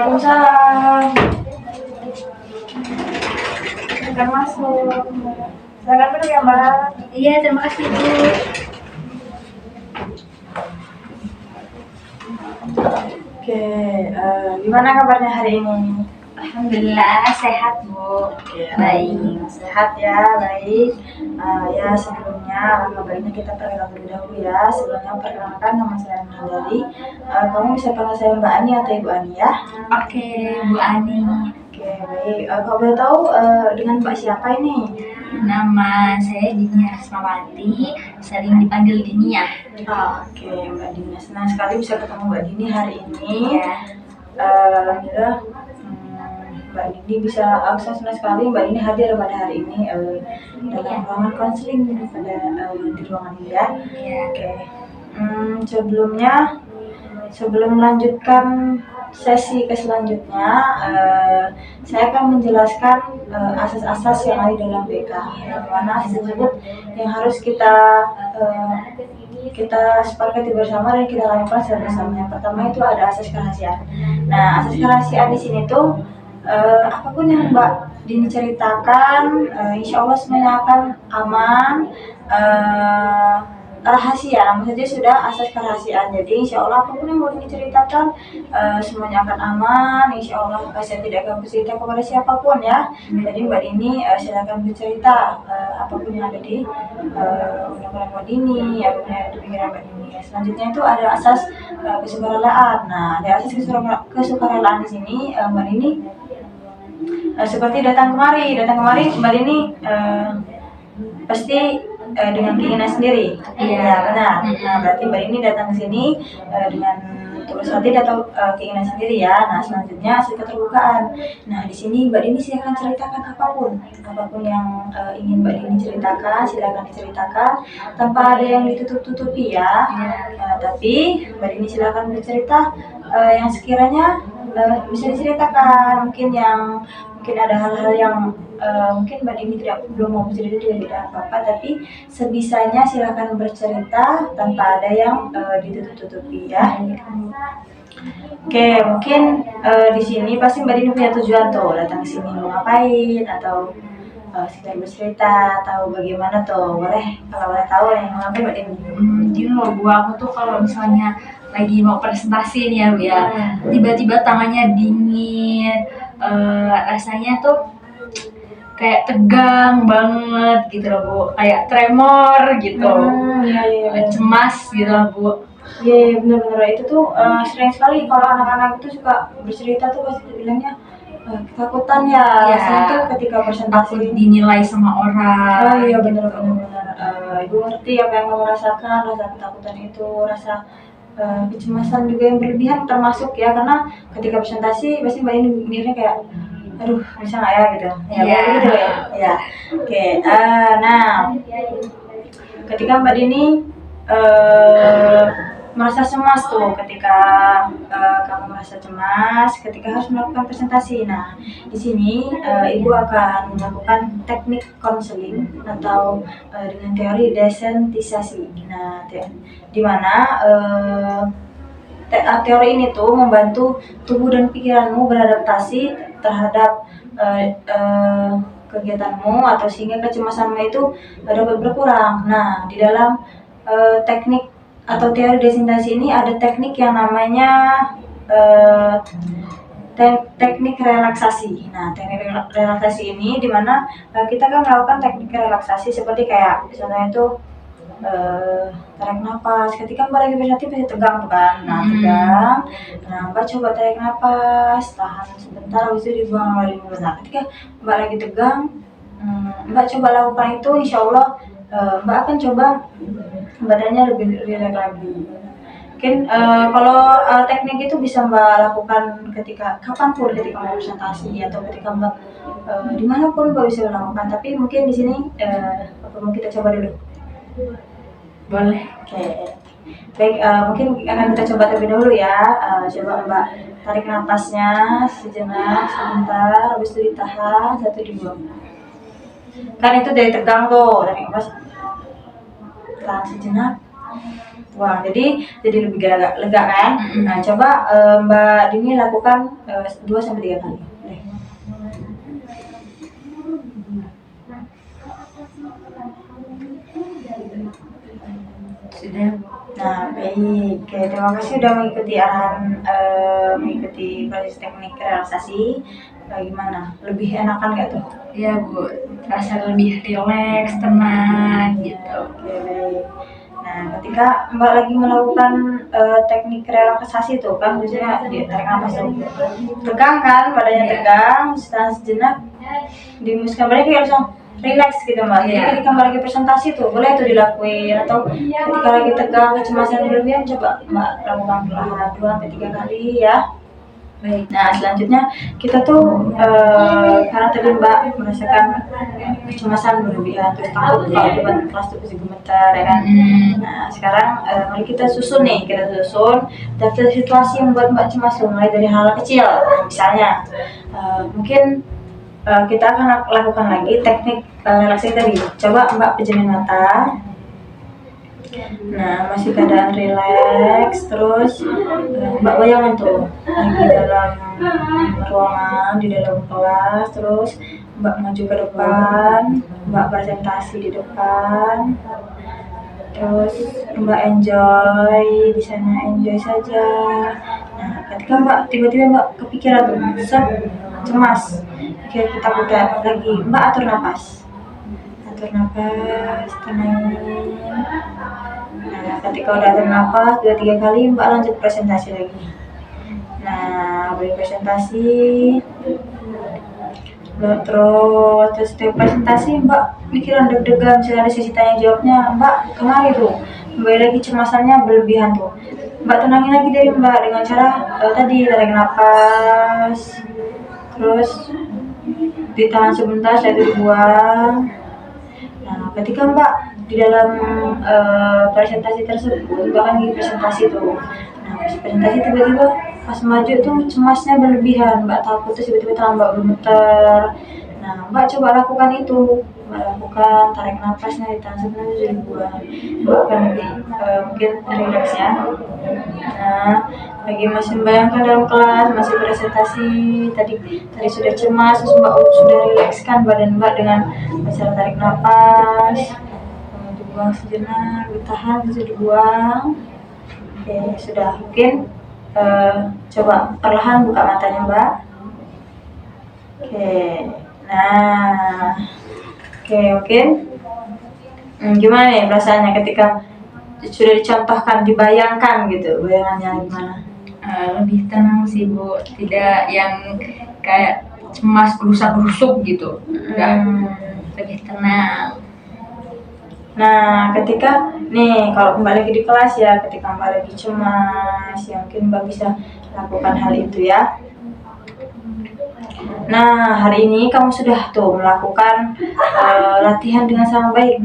Waalaikumsalam. Silakan masuk. Silakan duduk ya Mbak. Iya, terima kasih Bu. Oke, gimana kabarnya hari ini? Alhamdulillah sehat Bu. Oke, Baik. sehat ya, baik. Ya sebelumnya alangkah baiknya kita perkenalan terlebih dahulu ya. Sebelumnya perkenalkan, nama saya Nandari. Kamu bisa panggil saya Mbak Ani atau Ibu Ani ya? Oke, Bu Ani. Oke, baik. Kalau boleh tahu dengan Mbak siapa ini? Nama saya Dinia Rasmawati, sering dipanggil Dinia. Oke, Mbak Dini. Senang sekali bisa ketemu Mbak Dini hari ini. Iya. Alhamdulillah, Mbak Dini bisa, saya senang sekali Mbak Dini hadir pada hari ini dalam ruangan konseling pada di ruangan ini ya. Iya. Oke, sebelum melanjutkan sesi ke selanjutnya, saya akan menjelaskan asas-asas yang ada dalam BK. Bagaimana asas tersebut yang harus kita sepakati bersama dan kita lakukan secara bersama. Yang pertama itu ada asas kerahasiaan. Nah, asas kerahasiaan di sini tuh apapun yang Mbak Dini ceritakan, insya Allah semuanya akan aman, rahasia. Namun saja sudah asas kerahasiaan. Jadi insya Allah apapun yang Mbak Dini ceritakan, semuanya akan aman. Insya Allah saya tidak akan bercerita kepada siapapun ya. Jadi Mbak Dini silakan bercerita apapun yang ada di undang-undang Mbak Dini, apapun yang ada di pikiran Mbak Dini. Selanjutnya itu ada asas kesukarelaan. Nah, ada asas kesukarelaan di sini Mbak Dini seperti datang kemari Mbak Dini pasti dengan keinginan sendiri. Iya. Ya, benar. Nah, berarti Mbak Dini datang ke sini dengan tulus hati atau keinginan sendiri ya. Nah, selanjutnya asas keterbukaan. Nah, di sini Mbak Dini silakan ceritakan apapun yang ingin Mbak Dini ceritakan, silakan diceritakan tanpa ada yang ditutup-tutupi ya. Tapi Mbak Dini silakan bercerita yang sekiranya bisa diceritakan. Mungkin ada hal-hal yang mungkin Mbak Dini belum mau bercerita juga tidak apa-apa, tapi sebisanya silakan bercerita tanpa ada yang ditutup-tutupi ya. Oke, mungkin di sini pasti Mbak Dini punya tujuan tuh, datang ke sini mau ngapain atau sekedar bercerita atau bagaimana tuh, boleh kalau boleh tahu yang mau ngapain Mbak Dini? Gini loh Bu, aku tuh kalau misalnya lagi mau presentasi nih ya Bu ya, tiba-tiba tangannya dingin, rasanya tuh kayak tegang banget gitu loh Bu, kayak tremor gitu, Iya. cemas gitu loh Bu. Iya, benar-benar itu tuh sering sekali kalau anak-anak itu suka bercerita tuh pasti bilangnya ketakutan ya. Iya. Rasanya tuh ketika presentasi Takut dinilai sama orang. Oh iya, benar-benar. Ibu ngerti apa yang kamu rasakan, rasa ketakutan itu, rasa kecemasan juga yang berlebihan termasuk ya, karena ketika presentasi pasti Mbak ini mikirnya kayak aduh bisa nggak ya gitu ya. Iya. Begitu ya. Oke, nah ketika Mbak Dini merasa cemas tuh, ketika kamu merasa cemas ketika harus melakukan presentasi. Nah, di sini Ibu akan melakukan teknik konseling atau dengan teori desensitisasi. Nah, di mana teori ini tuh membantu tubuh dan pikiranmu beradaptasi terhadap kegiatanmu atau sehingga kecemasanmu itu dapat berkurang. Nah, di dalam teknik atau teori desensitisasi ini ada teknik yang namanya teknik relaksasi. Nah, teknik relaksasi ini dimana kita kan melakukan teknik relaksasi seperti kayak misalnya itu tarik nafas. Ketika Mbak lagi berlatih pasti tegang kan? Nah, tegang. Nah, Mbak coba tarik nafas, tahan sebentar, habis itu dibuang melalui mulut. Nah, ketika Mbak lagi tegang, Mbak coba lakukan itu, insya Allah Mbak akan coba badannya lebih rileks lagi. Mungkin kalau teknik itu bisa Mbak lakukan ketika kapanpun, ketika mau presentasi atau ketika Mbak dimanapun Mbak bisa melakukan. Tapi mungkin di sini perlu kita coba dulu. Boleh. Oke. Baik, mungkin akan kita coba terlebih dahulu ya. Coba Mbak tarik napasnya sejenak, sebentar, habis itu ditahan, satu dibuang. Kan itu dari tegang tuh, tarik napas, tahan sejenak, buang. Jadi lebih lega kan. Nah, coba Mbak Dini lakukan 2-3 kali. Sudah. Nah, baik. Oke, terima kasih sudah mengikuti proses teknik relaksasi. Gimana? Lebih enakan nggak tuh? Iya Bu, rasa lebih rileks, tenang gitu. Oke, baik. Nah, ketika Mbak lagi melakukan teknik relaksasi tuh kan biasanya tarik nafas tuh. Tegang kan, badannya tegang, setelah sejenak dihembuskan balik kayak langsung relax gitu Mbak. Jadi ketika Mbak lagi presentasi tuh boleh tuh dilakuin, atau ketika lagi tegang, kecemasan berlebihan coba Mbak lakukan perlahan 2-3 kali ya. Baik. Nah, selanjutnya kita tuh karena tadi Mbak merasakan kecemasan berlebihan, terus takut kalau debat kelas tuh bisa gemetar ya kan. Nah, sekarang mari kita susun daftar situasi yang membuat Mbak cemas tuh, mulai dari hal kecil. Misalnya mungkin kita akan lakukan lagi teknik relaksasi tadi. Coba Mbak pejamin mata. Nah, masih keadaan rileks, terus Mbak bayangin tuh lagi dalam ruangan, di dalam kelas, terus Mbak maju ke depan, Mbak presentasi di depan, terus Mbak enjoy di sana, enjoy saja. Nah, ketika Mbak tiba-tiba Mbak kepikiran tuh, cemas, ketakutan lagi, Mbak atur nafas, tenangin. Nah, ketika udah atur nafas 2-3 kali, Mbak lanjut presentasi lagi. Nah, beri presentasi, terus setiap presentasi Mbak pikiran deg-degan, misalnya ada sesi tanya jawabnya, Mbak kemari tuh, Mbak lagi cemasannya berlebihan tuh, Mbak tenangin lagi dari Mbak dengan cara tadi tarik nafas, terus ditahan sebentar, setelah itu dibuang. Nah, ketika Mbak di dalam presentasi tersebut, Mbak kan lagi presentasi tuh. Nah, presentasi tiba-tiba pas maju tuh cemasnya berlebihan, Mbak takut, terus tiba-tiba tangan Mbak gemeter. Nah, Mbak coba lakukan itu. Mbak lakukan, tarik nafasnya, ditahan sebentar, terus dibuang. Mbak akan lebih mungkin relax ya. Nah, lagi masih membayangkan dalam kelas, masih presentasi, tadi sudah cemas, terus Mbak sudah rilekskan badan Mbak dengan cara tarik nafas, dibuang sejenak, ditahan, terus dibuang. Oke, sudah. Mungkin coba perlahan buka matanya Mbak. Oke, nah, mungkin gimana nih perasaannya ketika sudah dicontohkan, dibayangkan gitu, bayangannya gimana? Lebih tenang sih Bu, tidak yang kayak cemas gerusak-gerusuk gitu, lebih tenang. Nah, ketika nih kalau kembali lagi di kelas ya, ketika Mbak lagi cemas, ya mungkin Mbak bisa lakukan hal itu ya. Nah, hari ini kamu sudah tuh melakukan latihan dengan sangat baik,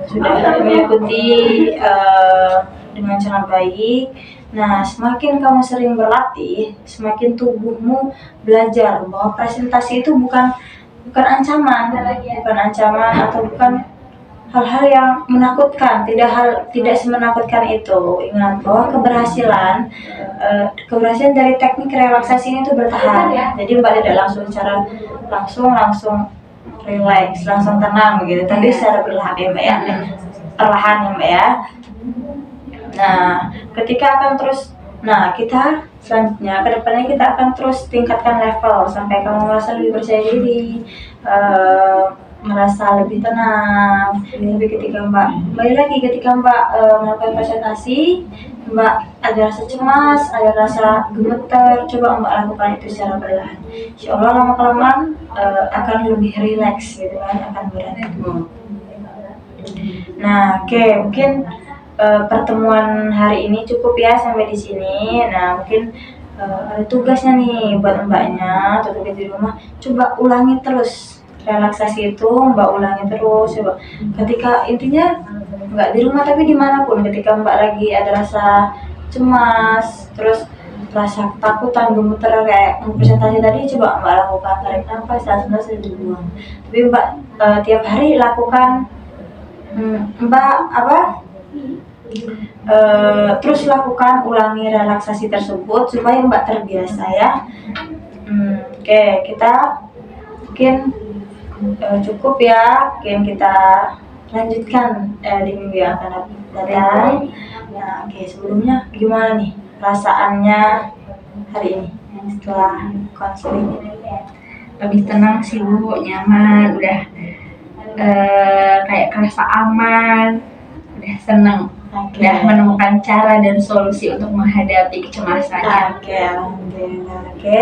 sudah mengikuti dengan sangat baik. Nah, semakin kamu sering berlatih, semakin tubuhmu belajar bahwa presentasi itu bukan ancaman atau bukan hal-hal yang menakutkan, tidak semenakutkan itu. Ingat bahwa keberhasilan dari teknik relaksasi ini tuh bertahan. Jadi Mbak tidak langsung relax, langsung tenang begitu, tapi secara perlahan ya Mbak ya, perlahan ya Mbak ya. Nah, kita selanjutnya ke depannya kita akan terus tingkatkan level sampai kamu merasa lebih percaya diri, merasa lebih tenang. Tapi ketika Mbak melakukan presentasi, Mbak ada rasa cemas, ada rasa gemeter, coba Mbak lakukan itu secara perlahan. Insya Allah lama-kelamaan akan lebih rileks gitu kan, akan berani. Nah, oke, mungkin pertemuan hari ini cukup ya sampai di sini. Nah, mungkin ada tugasnya nih buat Mbaknya, atau tugas di rumah, coba ulangi terus relaksasi itu, Mbak ulangi terus coba. Ketika intinya nggak di rumah tapi dimanapun, ketika Mbak lagi ada rasa cemas, terus rasa ketakutan, gemeter kayak presentasi tadi, coba Mbak lakukan, tarik nafas, sebentar dibuang. Tapi Mbak tiap hari lakukan Mbak Terus lakukan ulangi relaksasi tersebut supaya Mbak terbiasa ya. Oke, kita mungkin cukup ya, mungkin kita lanjutkan di minggu yang akan datang. Nah, oke, sebelumnya gimana nih perasaannya hari ini setelah konseling? Lebih tenang sih Bu, nyaman, udah kayak kerasa aman, udah seneng, udah menemukan cara dan solusi untuk menghadapi kecemasannya. Oke, alhamdulillah. Oke,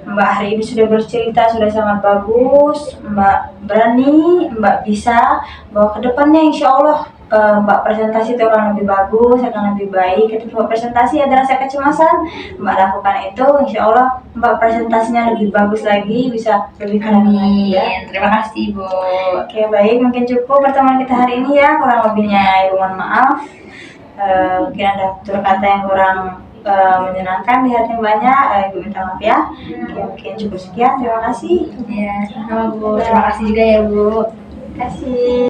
Mbak hari ini sudah bercerita, sudah sangat bagus. Mbak berani, Mbak bisa. Bahwa kedepannya insya Allah Mbak presentasi itu akan lebih bagus, akan lebih baik. Ketika Mbak presentasi ada rasa kecemasan, Mbak lakukan itu, insya Allah Mbak presentasinya lebih bagus lagi, bisa lebih keren lagi ya. Amin. Terima kasih Bu. Oke, baik, mungkin cukup pertemuan kita hari ini ya. Kurang lebihnya Ibu mohon maaf. Mungkin ada tutur kata yang kurang menyenangkan di hati Mbaknya, Ibu minta maaf ya. Oke, mungkin cukup sekian, terima kasih. Ya, sama Bu. Terima kasih juga ya Bu. Terima kasih.